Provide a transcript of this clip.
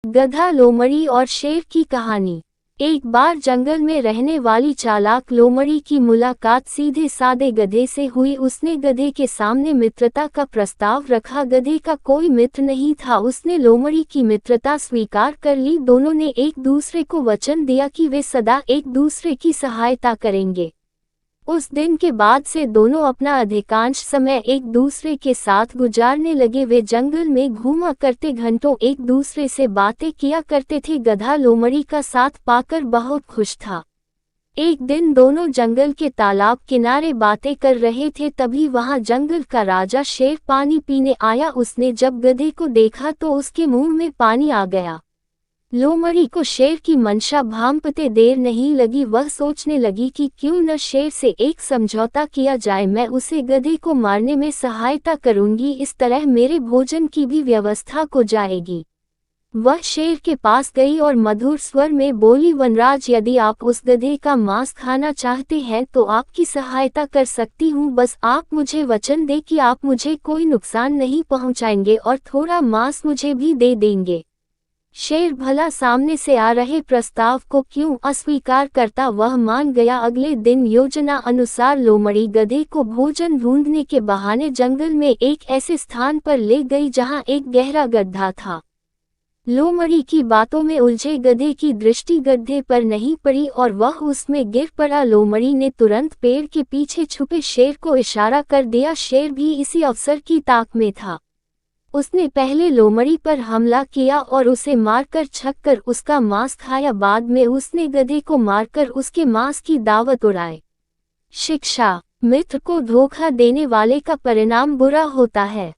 गधा, लोमड़ी और शेर की कहानी। एक बार जंगल में रहने वाली चालाक लोमड़ी की मुलाकात सीधे सादे गधे से हुई। उसने गधे के सामने मित्रता का प्रस्ताव रखा। गधे का कोई मित्र नहीं था, उसने लोमड़ी की मित्रता स्वीकार कर ली। दोनों ने एक दूसरे को वचन दिया कि वे सदा एक दूसरे की सहायता करेंगे। उस दिन के बाद से दोनों अपना अधिकांश समय एक दूसरे के साथ गुजारने लगे। वे जंगल में घूमा करते, घंटों एक दूसरे से बातें किया करते थे। गधा लोमड़ी का साथ पाकर बहुत खुश था। एक दिन दोनों जंगल के तालाब किनारे बातें कर रहे थे, तभी वहां जंगल का राजा शेर पानी पीने आया। उसने जब गधे को देखा तो उसके मुंह में पानी आ गया। लोमड़ी को शेर की मंशा भांपते देर नहीं लगी। वह सोचने लगी कि क्यों न शेर से एक समझौता किया जाए। मैं उसे गधे को मारने में सहायता करूंगी, इस तरह मेरे भोजन की भी व्यवस्था हो जाएगी। वह शेर के पास गई और मधुर स्वर में बोली, वनराज, यदि आप उस गधे का मांस खाना चाहते हैं तो आपकी सहायता कर सकती हूँ। बस आप मुझे वचन दें कि आप मुझे कोई नुकसान नहीं पहुँचाएंगे और थोड़ा मांस मुझे भी दे देंगे। शेर भला सामने से आ रहे प्रस्ताव को क्यों अस्वीकार करता। वह मान गया। अगले दिन योजना अनुसार लोमड़ी गधे को भोजन ढूंढने के बहाने जंगल में एक ऐसे स्थान पर ले गई जहां एक गहरा गड्ढा था। लोमड़ी की बातों में उलझे गधे की दृष्टि गड्ढे पर नहीं पड़ी और वह उसमें गिर पड़ा। लोमड़ी ने तुरंत पेड़ के पीछे छुपे शेर को इशारा कर दिया। शेर भी इसी अवसर की ताक में था। उसने पहले लोमड़ी पर हमला किया और उसे मारकर छककर उसका मांस खाया। बाद में उसने गधे को मारकर उसके मांस की दावत उड़ाई। शिक्षा: मित्र को धोखा देने वाले का परिणाम बुरा होता है।